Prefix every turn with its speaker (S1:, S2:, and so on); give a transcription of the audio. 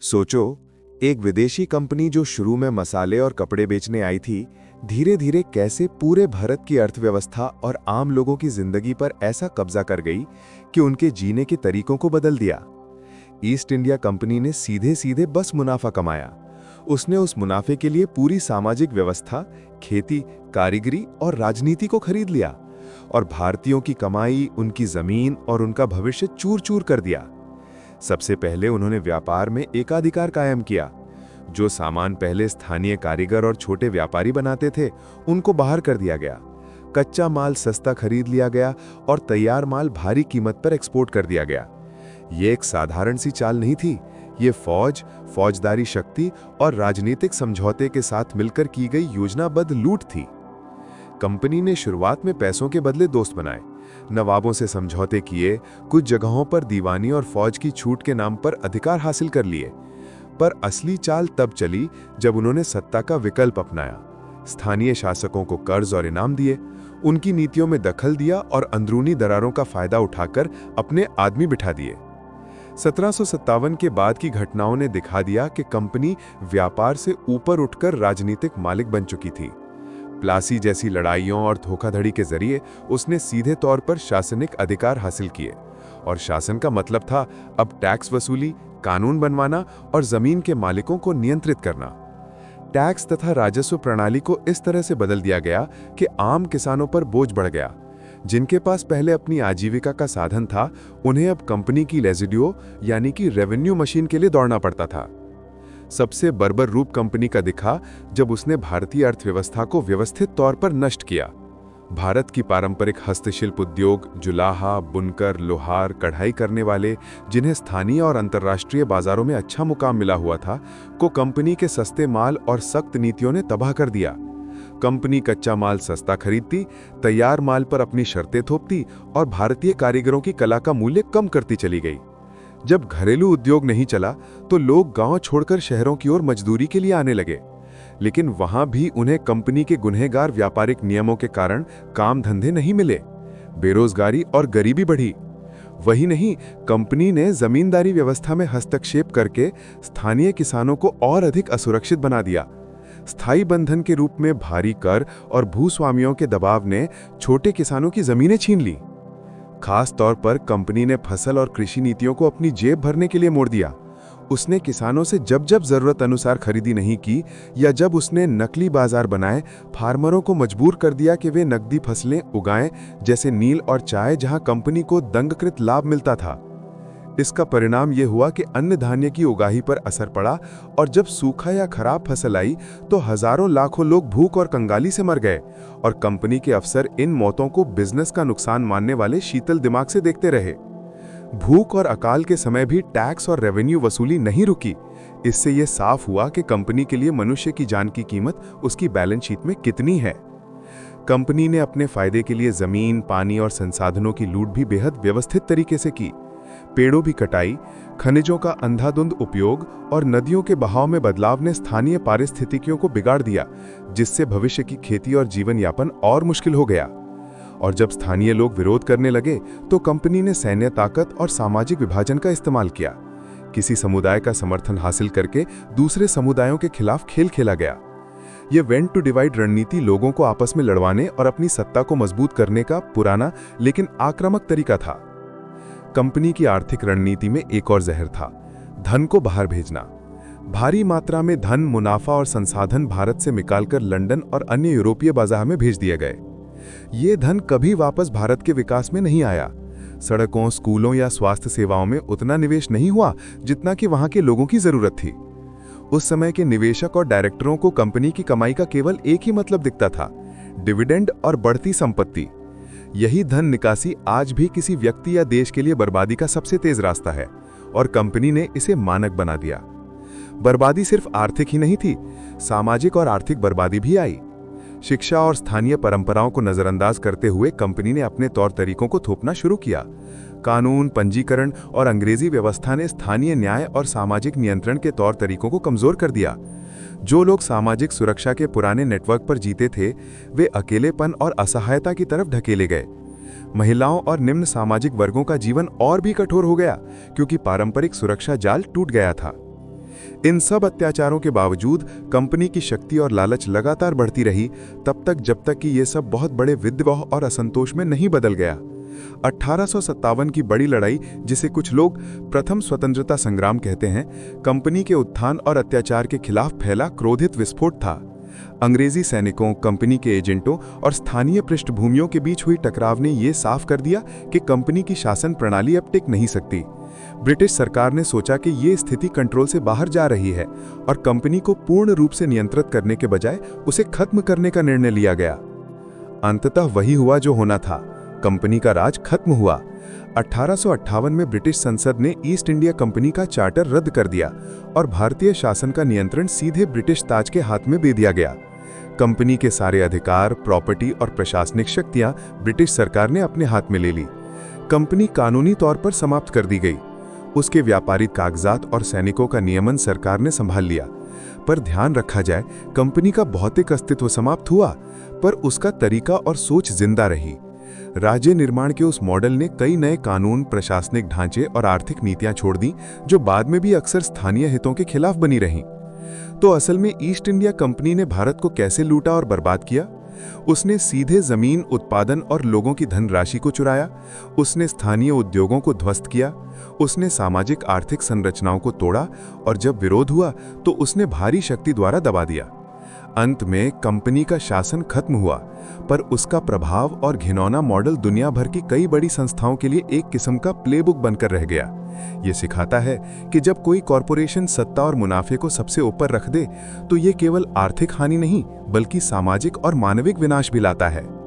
S1: सोचो, एक विदेशी कंपनी जो शुरू में मसाले और कपड़े बेचने आई थी, धीरे धीरे कैसे पूरे भारत की अर्थव्यवस्था और आम लोगों की जिंदगी पर ऐसा कब्जा कर गई कि उनके जीने के तरीकों को बदल दिया। ईस्ट इंडिया कंपनी ने सीधे सीधे बस मुनाफा कमाया। उसने उस मुनाफे के लिए पूरी सामाजिक व्यवस्था, खेती, कारीगरी और राजनीति को खरीद लिया और भारतीयों की कमाई, उनकी जमीन और उनका भविष्य चूर चूर कर दिया। सबसे पहले उन्होंने व्यापार में एकाधिकार कायम किया। जो सामान पहले स्थानीय कारीगर और छोटे व्यापारी बनाते थे, उनको बाहर कर दिया गया। कच्चा माल सस्ता खरीद लिया गया और तैयार माल भारी कीमत पर एक्सपोर्ट कर दिया गया। ये एक साधारण सी चाल नहीं थी। ये फौजदारी शक्ति और राजनीतिक समझौते के साथ मिलकर की गई योजनाबद्ध लूट थी। कंपनी ने शुरुआत में पैसों के बदले दोस्त बनाए, नवाबों से समझौते किए, कुछ जगहों पर दीवानी और फौज की छूट के नाम पर अधिकार हासिल कर लिए। पर असली चाल तब चली जब उन्होंने सत्ता का विकल्प अपनाया। स्थानीय शासकों को कर्ज और इनाम दिए, उनकी नीतियों में दखल दिया और अंदरूनी दरारों का फायदा उठाकर अपने आदमी बिठा दिए। 1757 के बाद की घटनाओं ने दिखा दिया कि कंपनी व्यापार से ऊपर उठकर राजनीतिक मालिक बन चुकी थी। प्लासी जैसी लड़ाइयों और धोखाधड़ी के जरिए उसने सीधे तौर पर शासनिक अधिकार हासिल किए, और शासन का मतलब था अब टैक्स वसूली, कानून बनवाना और जमीन के मालिकों को नियंत्रित करना। टैक्स तथा राजस्व प्रणाली को इस तरह से बदल दिया गया कि आम किसानों पर बोझ बढ़ गया। जिनके पास पहले अपनी आजीविका का साधन था, उन्हें अब कंपनी की रेजिड्यू यानी कि रेवेन्यू मशीन के लिए दौड़ना पड़ता था। सबसे बर्बर रूप कंपनी का दिखा जब उसने भारतीय अर्थव्यवस्था को व्यवस्थित तौर पर नष्ट किया। भारत की पारंपरिक हस्तशिल्प उद्योग, जुलाहा, बुनकर, लोहार, कढ़ाई करने वाले, जिन्हें स्थानीय और अंतर्राष्ट्रीय बाजारों में अच्छा मुकाम मिला हुआ था, को कंपनी के सस्ते माल और सख्त नीतियों ने तबाह कर दिया। कंपनी कच्चा माल सस्ता खरीदती, तैयार माल पर अपनी शर्तें थोपती और भारतीय कारीगरों की कला का मूल्य कम करती चली गई। जब घरेलू उद्योग नहीं चला तो लोग गांव छोड़कर शहरों की ओर मजदूरी के लिए आने लगे, लेकिन वहां भी उन्हें कंपनी के गुनहगार व्यापारिक नियमों के कारण काम धंधे नहीं मिले। बेरोजगारी और गरीबी बढ़ी। वही नहीं, कंपनी ने जमींदारी व्यवस्था में हस्तक्षेप करके स्थानीय किसानों को और अधिक असुरक्षित बना दिया। स्थायी बंधन के रूप में भारी कर और भूस्वामियों के दबाव ने छोटे किसानों की जमीनें छीन ली। खास तौर पर कंपनी ने फसल और कृषि नीतियों को अपनी जेब भरने के लिए मोड़ दिया। उसने किसानों से जब जब जरूरत अनुसार खरीदी नहीं की, या जब उसने नकली बाजार बनाए, फार्मरों को मजबूर कर दिया कि वे नकदी फसलें उगाएं, जैसे नील और चाय, जहां कंपनी को दंगकृत लाभ मिलता था। इसका परिणाम यह हुआ कि अन्य धान्य की उगाही पर असर पड़ा, और जब सूखा या खराब फसल आई तो हजारों लाखों लोग भूख और कंगाली से मर गए, और कंपनी के अफसर इन मौतों को बिजनेस का नुकसान मानने वाले शीतल दिमाग से देखते रहे। भूख और अकाल के समय भी टैक्स और रेवेन्यू वसूली नहीं रुकी। इससे यह साफ हुआ कि कंपनी के लिए मनुष्य की जान की कीमत उसकी बैलेंस शीट में कितनी है। कंपनी ने अपने फायदे के लिए जमीन, पानी और संसाधनों की लूट भी बेहद व्यवस्थित तरीके से की। पेड़ों की कटाई, खनिजों का अंधाधुंध उपयोग और नदियों के बहाव में बदलाव ने स्थानीय पारिस्थितिकियों को बिगाड़ दिया, जिससे भविष्य की खेती और जीवन यापन और मुश्किल हो गया। और जब स्थानीय लोग विरोध करने लगे तो कंपनी ने सैन्य ताकत और सामाजिक विभाजन का इस्तेमाल किया। किसी समुदाय का समर्थन हासिल करके दूसरे समुदायों के खिलाफ खेल खेला गया। यह वेंट टू डिवाइड रणनीति लोगों को आपस में लड़वाने और अपनी सत्ता को मजबूत करने का पुराना लेकिन आक्रामक तरीका था। कंपनी की आर्थिक रणनीति में एक और जहर था, धन को बाहर भेजना। भारी मात्रा में धन, मुनाफा और संसाधन भारत से निकालकर लंदन और अन्य यूरोपीय बाजार में भेज दिए गए। ये धन कभी वापस भारत के विकास में नहीं आया। सड़कों, स्कूलों या स्वास्थ्य सेवाओं में उतना निवेश नहीं हुआ जितना कि वहां के लोगों की जरूरत थी। उस समय के निवेशक और डायरेक्टरों को कंपनी की कमाई का केवल एक ही मतलब दिखता था, डिविडेंड और बढ़ती संपत्ति। यही धन निकासी आज भी किसी व्यक्ति या देश के लिए बर्बादी का सबसे तेज रास्ता है, और कंपनी ने इसे मानक बना दिया। बर्बादी सिर्फ आर्थिक ही नहीं थी, सामाजिक और आर्थिक बर्बादी भी आई। शिक्षा और स्थानीय परंपराओं को नजरअंदाज करते हुए कंपनी ने अपने तौर तरीकों को थोपना शुरू किया। कानून, पंजीकरण और अंग्रेजी व्यवस्था ने स्थानीय न्याय और सामाजिक नियंत्रण के तौर तरीकों को कमजोर कर दिया। जो लोग सामाजिक सुरक्षा के पुराने नेटवर्क पर जीते थे, वे अकेलेपन और असहायता की तरफ ढकेले गए। महिलाओं और निम्न सामाजिक वर्गों का जीवन और भी कठोर हो गया, क्योंकि पारंपरिक सुरक्षा जाल टूट गया था। इन सब अत्याचारों के बावजूद कंपनी की शक्ति और लालच लगातार बढ़ती रही, तब तक जब तक कि ये सब बहुत बड़े विद्रोह और असंतोष में नहीं बदल गया। 1857 की बड़ी लड़ाई, जिसे कुछ लोग प्रथम स्वतंत्रता संग्राम कहते हैं, कंपनी के उत्थान और अत्याचार के खिलाफ फैला क्रोधित विस्फोट था। अंग्रेजी सैनिकों, कंपनी के एजेंटों और स्थानीय पृष्ठभूमियों के बीच हुई टकराव ने यह साफ कर दिया कि कंपनी की शासन प्रणाली अब टिक नहीं सकती। ब्रिटिश सरकार ने सोचा कि ये स्थिति कंट्रोल से बाहर जा रही है और कंपनी को पूर्ण रूप से नियंत्रित करने के बजाय उसे खत्म करने का निर्णय लिया गया। अंततः वही हुआ जो होना था, कंपनी का राज खत्म हुआ। 1858 में ब्रिटिश संसद ने ईस्ट इंडिया कंपनी का चार्टर रद्द कर दिया और भारतीय शासन का नियंत्रण सीधे ब्रिटिश ताज के हाथ में दे दिया गया। कंपनी के सारे अधिकार, प्रॉपर्टी और प्रशासनिक शक्तियां ब्रिटिश सरकार ने अपने हाथ में ले ली। कंपनी कानूनी तौर पर समाप्त कर दी गई। उसके व्यापारिक कागजात और सैनिकों का नियमन सरकार ने संभाल लिया। पर ध्यान रखा जाए, कंपनी का भौतिक अस्तित्व समाप्त हुआ, पर उसका तरीका और सोच जिंदा रही। राज्य निर्माण के उस मॉडल ने कई नए कानून, प्रशासनिक ढांचे और आर्थिक नीतियां छोड़ दी, जो बाद में भी अक्सर स्थानीय हितों के खिलाफ बनी रहीं। तो असल में ईस्ट इंडिया कंपनी ने भारत को कैसे लूटा और बर्बाद किया? उसने सीधे जमीन, उत्पादन और लोगों की धनराशि को चुराया। उसने स्थानीय उद्योगों को ध्वस्त किया। उसने सामाजिक आर्थिक संरचनाओं को तोड़ा और जब विरोध हुआ तो उसने भारी शक्ति द्वारा दबा दिया। अंत में कंपनी का शासन खत्म हुआ, पर उसका प्रभाव और घिनौना मॉडल दुनिया भर की कई बड़ी संस्थाओं के लिए एक किस्म का प्लेबुक बनकर रह गया। ये सिखाता है कि जब कोई कॉरपोरेशन सत्ता और मुनाफे को सबसे ऊपर रख दे, तो ये केवल आर्थिक हानि नहीं, बल्कि सामाजिक और मानविक विनाश भी लाता है।